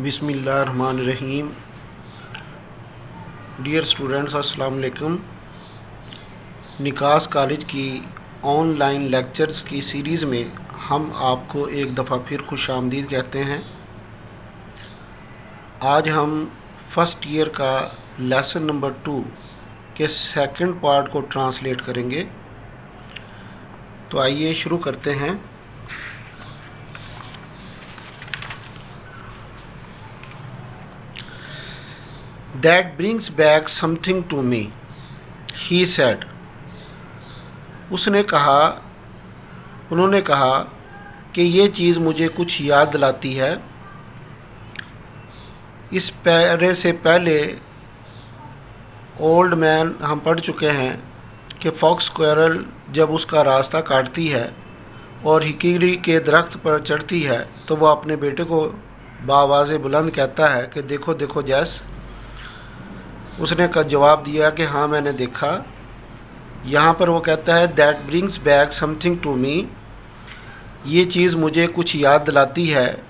बिस्मिल्लाहिर्रहमानिर्रहीम। Dear students, अस्सलाम वालेकुम। निकास कॉलेज की ऑनलाइन लेक्चर्स की सीरीज़ में हम आपको एक दफ़ा फिर खुशामदीद कहते हैं। आज हम फ़र्स्ट ईयर का लेसन नंबर 2 के सेकंड पार्ट को ट्रांसलेट करेंगे। तो आइए शुरू करते हैं। That brings back something to me, he said. उन्होंने कहा कि ये चीज़ मुझे कुछ याद दिलाती है। इस पैरे से पहले ओल्ड मैन हम पढ़ चुके हैं कि फॉक्स स्क्वेरल जब उसका रास्ता काटती है और हिकीरी के दरख्त पर चढ़ती है तो वह अपने बेटे को बावाज़े बुलंद कहता है कि देखो देखो जैस। उसने का जवाब दिया कि हाँ मैंने देखा। यहाँ पर वो कहता है that brings back something to me, ये चीज़ मुझे कुछ याद दिलाती है।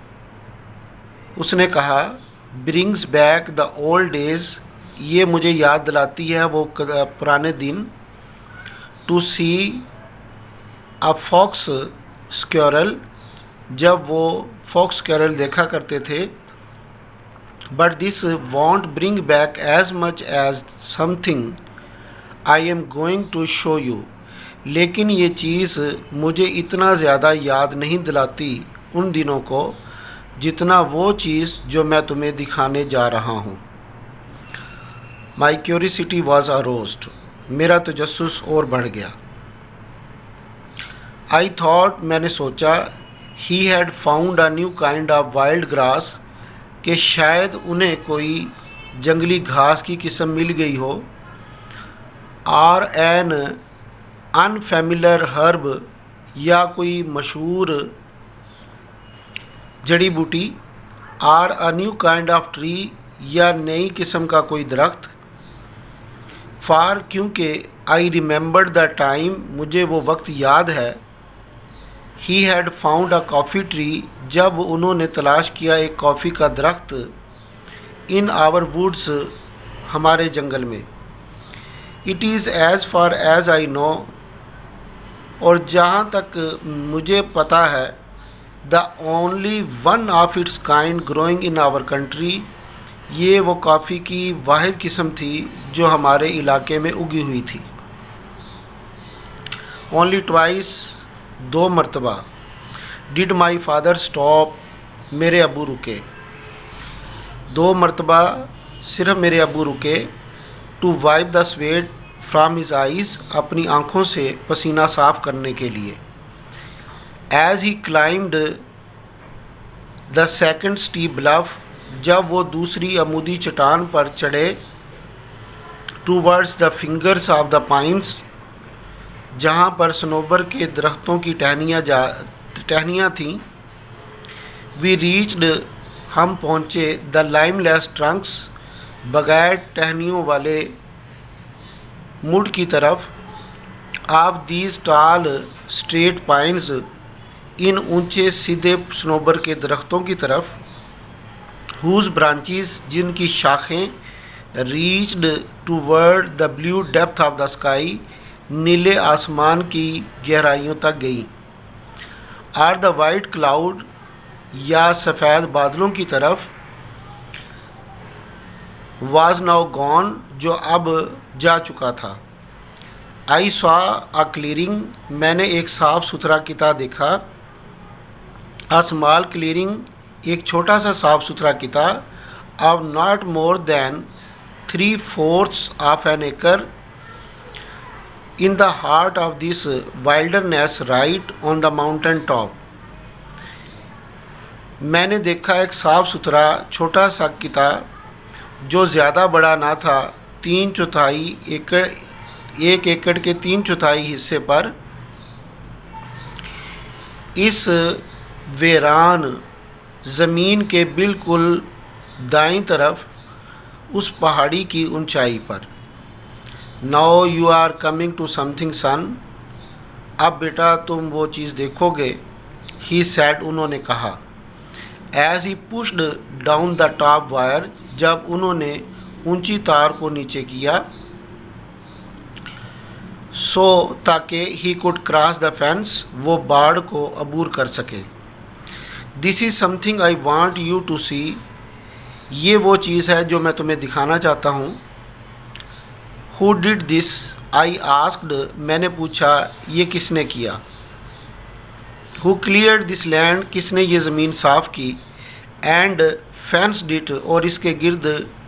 उसने कहा brings back the old days, ये मुझे याद दिलाती है वो पुराने दिन। To see a fox squirrel, जब वो फॉक्स स्क्वेरल देखा करते थे। But this won't bring back as much as something I am going to show you. लेकिन ये चीज़ मुझे इतना ज़्यादा याद नहीं दिलाती उन दिनों को जितना वो चीज़ जो मैं तुम्हें दिखाने जा रहा हूँ। My curiosity was aroused. मेरा तजस्सुस और बढ़ गया। I thought, मैंने सोचा, he had found a new kind of wild grass, कि शायद उन्हें कोई जंगली घास की किस्म मिल गई हो। और एन अनफेमिलियर हर्ब, या कोई मशहूर जड़ी बूटी। और a new kind of tree, या नई किस्म का कोई दरख्त। फार, क्योंकि आई रिमेंबर्ड द टाइम, मुझे वो वक्त याद है। He had found a coffee tree, जब उन्होंने तलाश किया एक कॉफ़ी का दरख्त। इन आवर वुड्स, हमारे जंगल में। It is as far as I know, और जहाँ तक मुझे पता है, the only one of its kind growing in our country, ये वो कॉफ़ी की वाहिद किस्म थी जो हमारे इलाके में उगी हुई थी। ओनली ट्वाइस, दो मरतबा। डिड माई फादर स्टॉप, मेरे अबू रुके। दो मरतबा सिर्फ मेरे अबू रुके। To wipe the sweat from his eyes, अपनी आँखों से पसीना साफ़ करने के लिए। As he climbed the second steep bluff, जब वो दूसरी अमूदी चट्टान पर चढ़े। Towards the fingers of the pines, जहाँ पर सनोबर के दरख्तों की टहनियाँ थीं। वी रीच्ड, हम पहुँचे। द लाइमलेस ट्रंक्स, बगैर टहनियों वाले मुड की तरफ। Of these tall straight pines, इन ऊंचे सीधे सनोबर के दरख्तों की तरफ। हुज ब्रांचेस, जिनकी शाखें। Reached toward the blue depth of the sky, नीले आसमान की गहराइयों तक गई। आर द वाइट क्लाउड, या सफ़ेद बादलों की तरफ। वाज नाउ गॉन, जो अब जा चुका था। आई सॉ अ क्लियरिंग, मैंने एक साफ़ सुथरा किता देखा। अ स्मॉल क्लियरिंग, एक छोटा सा साफ़ सुथरा किता। Of not more than 3/4 of an acre, in the heart of this wilderness right on the mountain top. मैंने देखा एक साफ़ सुथरा छोटा सा किता जो ज़्यादा बड़ा ना था। 3/4 एकड़, 1 एकड़ के 3/4 हिस्से पर। इस वीरान ज़मीन के बिल्कुल दाईं तरफ, उस पहाड़ी की ऊंचाई पर। Now you are coming to something son, अब बेटा तुम वो चीज़ देखोगे। ही सैड, उन्होंने कहा। As he pushed down the top wire, जब उन्होंने ऊंची तार को नीचे किया, सो ताकि he could cross the fence, वो बाड़ को अबूर कर सके। This is something I want you to see, ये वो चीज़ है जो मैं तुम्हें दिखाना चाहता हूँ। Who did this, I asked, मैंने पूछा ये किसने किया। हु क्लियर्ड दिस लैंड, किसने ये ज़मीन साफ़ की। एंड फेंस्ड इट, और इसके गिर्द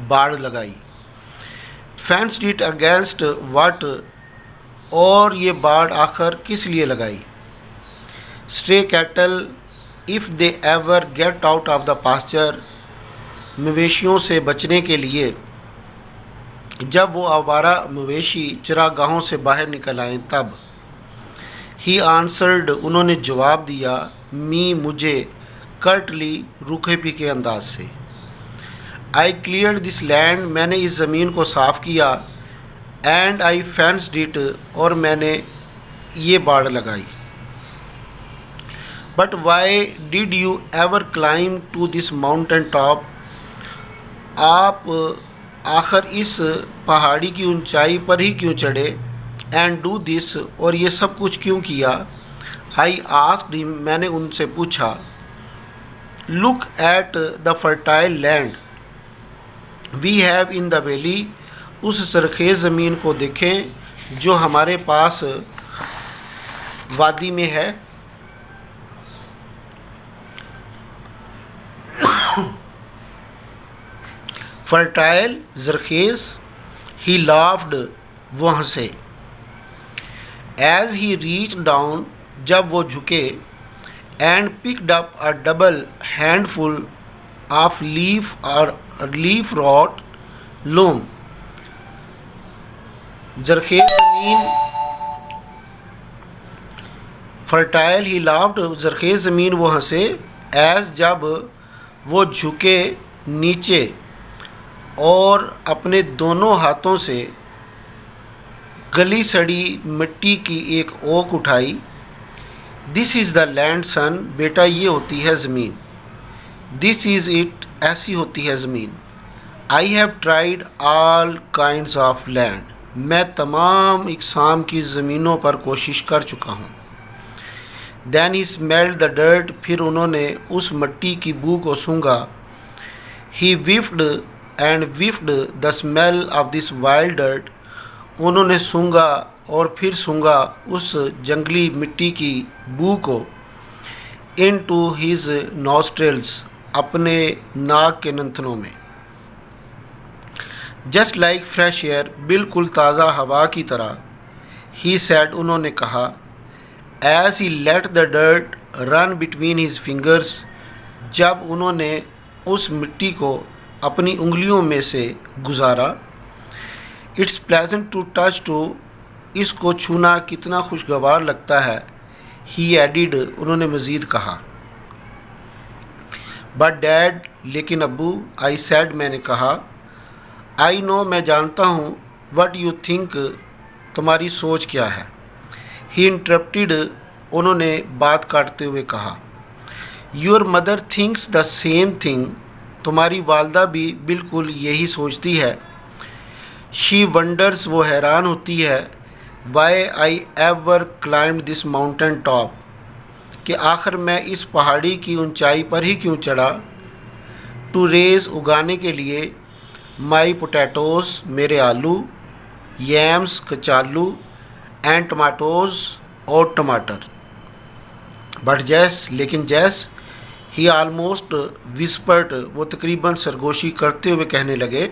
बाड़ लगाई। फेंस्ड इट अगेंस्ट व्हाट, और ये बाड़ आखिर किस लिए लगाई। Stray cattle if they ever get out of the pasture, मवेशियों से बचने के लिए जब वो आवारा मवेशी चरागाहों से बाहर निकल आए तब। ही आंसर्ड, उन्होंने जवाब दिया, मी, मुझे, कर्टली, रूखे पीके अंदाज से। आई क्लियर्ड दिस लैंड, मैंने इस ज़मीन को साफ़ किया। एंड आई फेंस्ड इट, और मैंने ये बाड़ लगाई। But why did you ever climb to this mountain top, आप आखिर इस पहाड़ी की ऊंचाई पर ही क्यों चढ़े। एंड डू दिस, और ये सब कुछ क्यों किया। आई आस्क्ड हिम, मैंने उनसे पूछा। Look at the fertile land we have in the valley, उस सरखेज़ ज़मीन को देखें जो हमारे पास वादी में है। फर्टाइल, जरखेज़। ही लाफ्ड, वो हंसे। एज ही रीच डाउन, जब वो झुके। And picked up a double handful of leaf और लीफ रॉट लोम, जरखेज़ ज़मीन। फर्टाइल, ही लाफ्ड, जरखेज़ ज़मीन, वो हंसे। एज, जब वो झुके नीचे और अपने दोनों हाथों से गली सड़ी मिट्टी की एक ओक उठाई। दिस इज़ द लैंड सन, बेटा ये होती है ज़मीन। दिस इज़ इट, ऐसी होती है ज़मीन। I have tried all kinds of land, मैं तमाम इकसाम की ज़मीनों पर कोशिश कर चुका हूँ। Then he smelled the dirt, फिर उन्होंने उस मिट्टी की बू को सूंघा। He whiffed and whiffed the smell of this wild dirt, उन्होंने सूंघा और फिर सूंघा उस जंगली मिट्टी की बू को। इन टू हिज नॉस्ट्रल्स, अपने नाक के नंथनों में। जस्ट लाइक फ्रेश एयर, बिल्कुल ताज़ा हवा की तरह। ही सैड, उन्होंने कहा। As he let the dirt run between his fingers, जब उन्होंने उस मिट्टी को अपनी उंगलियों में से गुजारा। It's pleasant to touch too, इसको छूना कितना खुशगवार लगता है। ही एडिड, उन्होंने मज़ीद कहा। बट डैड, लेकिन अब्बू। आई सैड, मैंने कहा। आई नो, मैं जानता हूँ। वट यू थिंक, तुम्हारी सोच क्या है। ही इंटरप्टेड, उन्होंने बात काटते हुए कहा। Your mother thinks the same thing, तुम्हारी वालदा भी बिल्कुल यही सोचती है। शी वंडर्स, वो हैरान होती है। Why I ever climb this mountain top, कि आखिर मैं इस पहाड़ी की ऊंचाई पर ही क्यों चढ़ा। टू रेज, उगाने के लिए। माई पोटैटोज़, मेरे आलू। यैम्स, कचालू। एंड टमाटोज़, और टमाटर। बट जैस, लेकिन जैस। ही आलमोस्ट विस्पर्ड, वो तकरीबन सरगोशी करते हुए कहने लगे।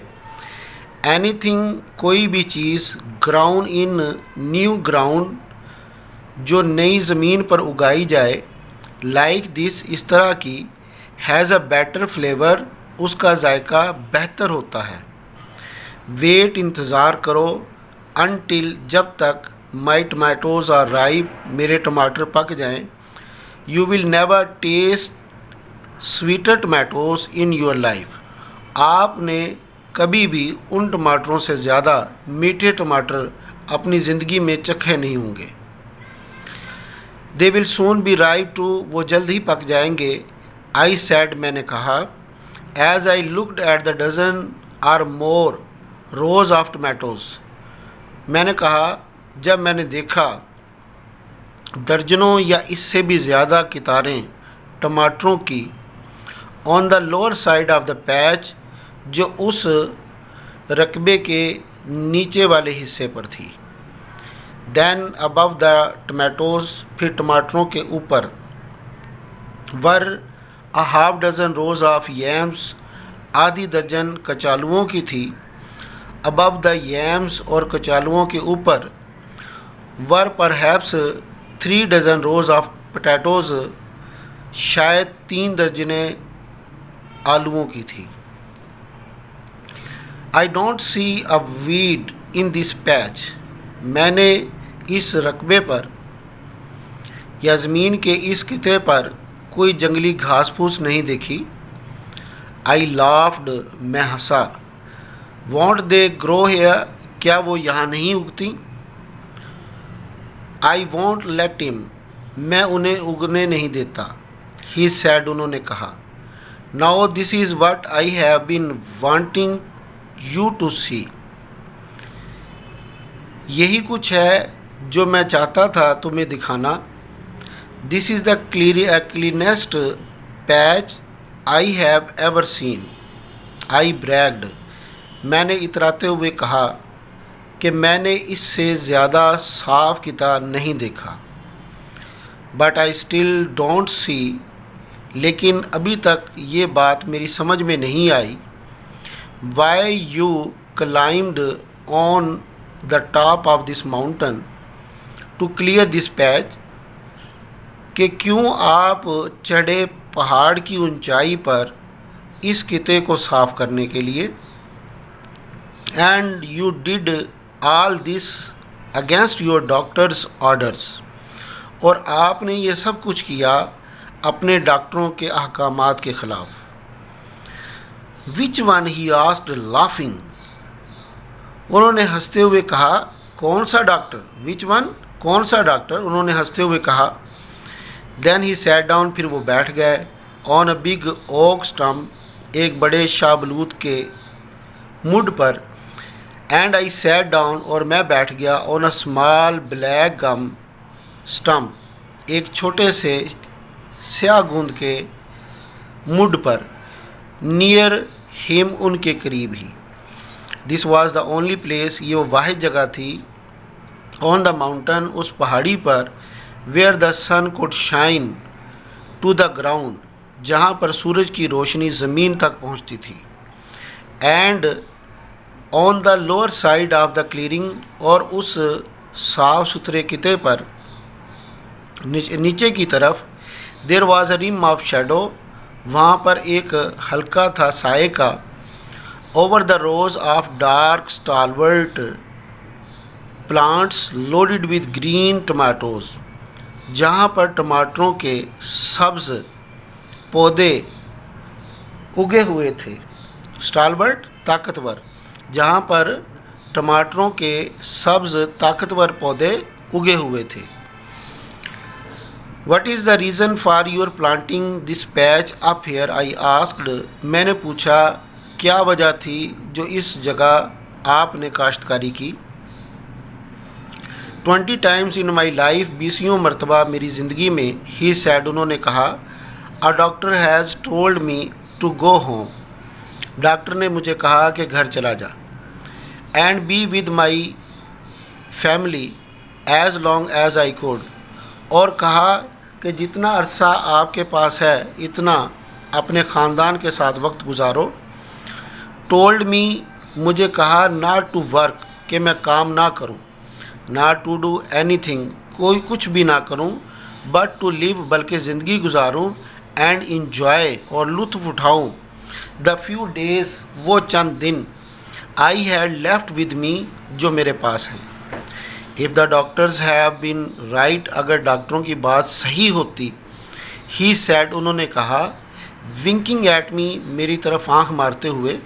एनीथिंग, कोई भी चीज़। ग्राउंड इन न्यू ग्राउंड, जो नई ज़मीन पर उगाई जाए। लाइक दिस, इस तरह की। हैज़ अ बेटर फ्लेवर, उसका जायका बेहतर होता है। वेट, इंतज़ार करो। अनटिल, जब तक। माई टमाटोज़ आर राइप, मेरे टमाटर पक जाएं। You will never taste sweeter tomatoes in your life, आपने कभी भी उन टमाटरों से ज़्यादा मीठे टमाटर अपनी ज़िंदगी में चखे नहीं होंगे। They will soon be ripe too, वो जल्द ही पक जाएंगे। आई सैड, मैंने कहा, as I looked at the dozen or more rows of tomatoes. मैंने कहा, जब मैंने देखा दर्जनों या इससे भी ज़्यादा कितारें टमाटरों की on the lower side of the patch, जो उस रकबे के नीचे वाले हिस्से पर थी। देन अबव द टमाटोज, फिर टमाटरों के ऊपर, were a half dozen rows of yams, आधी दर्जन कचालुओं की थी। अबव द यैम्स, और कचालुओं के ऊपर, were perhaps 3 dozen rows of potatoes, शायद 3 दर्जने आलुओं की थी। I don't see a weed in this patch, मैंने इस रकबे पर या ज़मीन के इस किते पर कोई जंगली घास फूस नहीं देखी। आई लाफ्ड, मैं हंसा। वॉन्ट दे ग्रो हेयर, क्या वो यहाँ नहीं उगती? आई वॉन्ट लेट हिम, मैं उन्हें उगने नहीं देता। ही सैड, उन्होंने कहा। Now this is what I have been wanting you to see, यही कुछ है जो मैं चाहता था तुम्हें दिखाना। This is the cleanest patch I have ever seen, I bragged, मैंने इतराते हुए कहा कि मैंने इससे ज़्यादा साफ किता नहीं देखा। But I still don't see, लेकिन अभी तक ये बात मेरी समझ में नहीं आई। Why you climbed on the top of this mountain to clear this patch, कि क्यों आप चढ़े पहाड़ की ऊंचाई पर इस किते को साफ करने के लिए। And you did all this against your doctors orders, और आपने ये सब कुछ किया अपने डॉक्टरों के अहकामात के ख़िलाफ़। Which one, he asked laughing, उन्होंने हंसते हुए कहा, कौन सा डॉक्टर? विच वन, कौन सा डॉक्टर? उन्होंने हंसते हुए कहा। देन ही सैट डाउन, फिर वो बैठ गए। On a big oak stump, एक बड़े शाहबलूत के मुड पर। एंड आई सैट डाउन, और मैं बैठ गया। On a small black gum stump, एक छोटे से स्याह गूंद के मुड पर। नियर हिम, उनके करीब ही। This was the only place, ये वो वाहिद जगह थी। ऑन द माउंटेन, उस पहाड़ी पर। Where the sun could shine to the ground, जहाँ पर सूरज की रोशनी ज़मीन तक पहुँचती थी। And on the lower side of the clearing, और उस साफ सुथरे किते पर नीचे की तरफ, there was a rim of shadow, वहाँ पर एक हल्का था साए का। Over the rows of dark stalwart plants loaded with green tomatoes, जहाँ पर टमाटरों के सब्ज़ पौधे उगे हुए थे। स्टालवर्ट, ताकतवर, जहाँ पर टमाटरों के सब्ज़ ताकतवर पौधे उगे हुए थे। What is the reason for your planting this patch up here? I asked. मैंने पूछा, क्या वजह थी जो इस जगह आपने काश्तकारी की? 20 times in my life, 20 मरतबा मेरी ज़िंदगी में, he said, उन्होंने कहा, a doctor has told me to go home. Doctor ने मुझे कहा कि घर चला जा। and be with my family as long as I could. और कहा कि जितना अरसा आपके पास है इतना अपने ख़ानदान के साथ वक्त गुजारो। टोल्ड मी, मुझे कहा, नॉट टू वर्क, कि मैं काम ना करूं, नॉट टू डू एनीथिंग, कोई कुछ भी ना करूं, बट टू लिव, बल्कि ज़िंदगी गुजारूं, एंड इंजॉय, और लुत्फ़ उठाऊं, द फ्यू डेज़, वो चंद दिन, I had left with me, जो मेरे पास हैं। If the doctors have been right, अगर डॉक्टरों की बात सही होती। ही सैड, उन्होंने कहा, विंकिंग एट मी, मेरी तरफ आंख मारते हुए।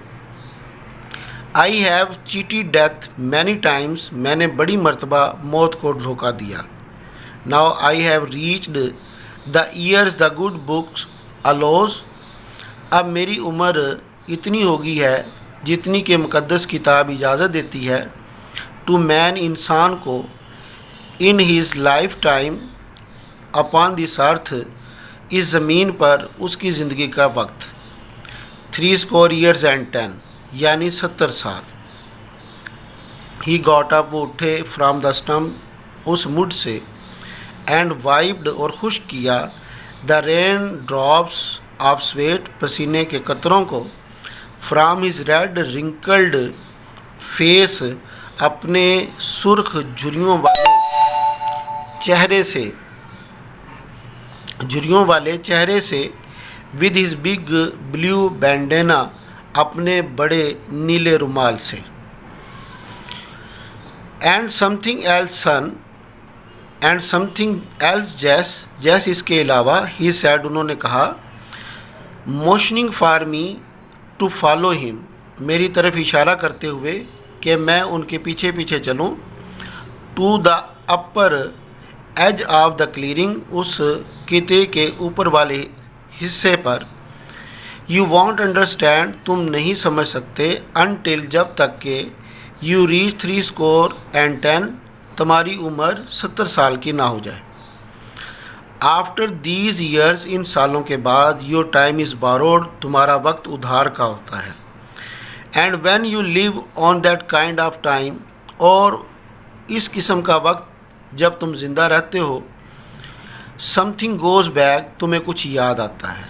I have cheated death many times, मैंने बड़ी मरतबा मौत को धोखा दिया। Now I have reached the years the good books allows, अब मेरी उम्र इतनी हो गई है जितनी कि मुक़द्दस किताब इजाज़त देती है, टू मैन इंसान को in his lifetime upon this earth, इस ज़मीन पर उसकी ज़िंदगी का वक्त 60 years and 10 यानी 70 साल। ही गॉट अप, वो उठे, फ्राम द स्टम्प, उस मुड से, एंड वाइप्ड और खुश्क किया, the rain drops of sweat, पसीने के कतरों को, from his red wrinkled face, अपने सुर्ख झुर्रियों वाले चेहरे से, विद हिज बिग ब्लू बैंडेना, अपने बड़े नीले रुमाल से, एंड समथिंग एल्स जैस इसके अलावा, ही सैड, उन्होंने कहा, motioning for me to follow him, मेरी तरफ इशारा करते हुए कि मैं उनके पीछे पीछे चलूं, to the upper edge of the clearing, उस किते के ऊपर वाले हिस्से पर, यू वॉन्ट अंडरस्टैंड, तुम नहीं समझ सकते, अनटिल, जब तक के, यू रीच 60 तुम्हारी उम्र 70 साल की ना हो जाए। आफ्टर दीज ईयर्स, इन सालों के बाद, योर टाइम इज़ बारोड, तुम्हारा वक्त उधार का होता है, and when you live on that kind of time, और इस किस्म का वक्त जब तुम ज़िंदा रहते हो, समथिंग गोज़ बैक, तुम्हें कुछ याद आता है,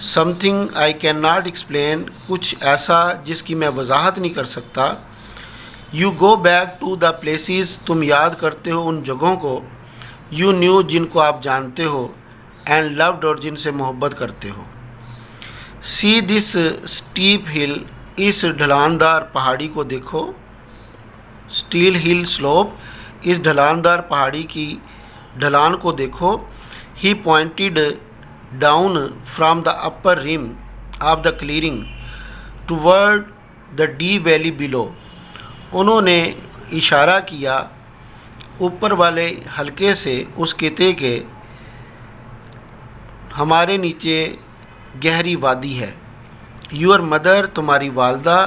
समथिंग आई कैन नॉट एक्सप्लेन, कुछ ऐसा जिसकी मैं वजाहत नहीं कर सकता, you go back to the places, तुम याद करते हो उन जगहों को, यू न्यू, जिनको आप जानते हो, एंड लव्ड, और जिनसे मोहब्बत करते हो। सी दिस स्टीप हिल, इस ढलानदार पहाड़ी को देखो, स्टील हिल स्लोप, इस ढलानदार पहाड़ी की ढलान को देखो। He pointed down from the upper rim of the clearing toward the deep valley below, उन्होंने इशारा किया ऊपर वाले हल्के से उस किते के, हमारे नीचे गहरी वादी है। योर मदर, तुम्हारी वालदा,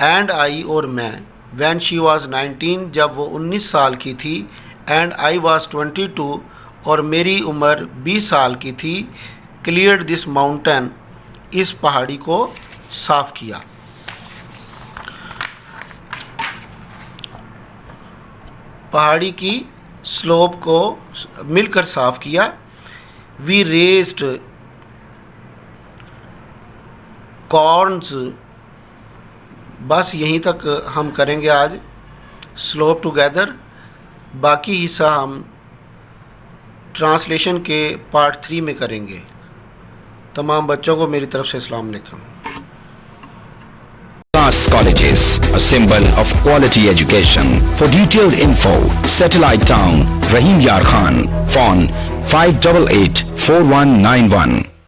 एंड आई, और मैं, व्हेन शी वाज 19, जब वो 19 साल की थी, एंड आई वाज 22, और मेरी उम्र 20 साल की थी, क्लियर्ड दिस माउंटेन, इस पहाड़ी को साफ़ किया। पहाड़ी की स्लोप को मिलकर साफ़ किया। वी रेज्ड कॉर्न्स, बस यहीं तक हम करेंगे आज स्लोप टुगेदर। बाकी हिस्सा हम ट्रांसलेशन के पार्ट 3 में करेंगे। तमाम बच्चों को मेरी तरफ से अस्सलाम वालेकुम। Class Colleges, a symbol of quality education. For detailed info, Satellite Town, Rahim Yar Khan, phone 588 4191.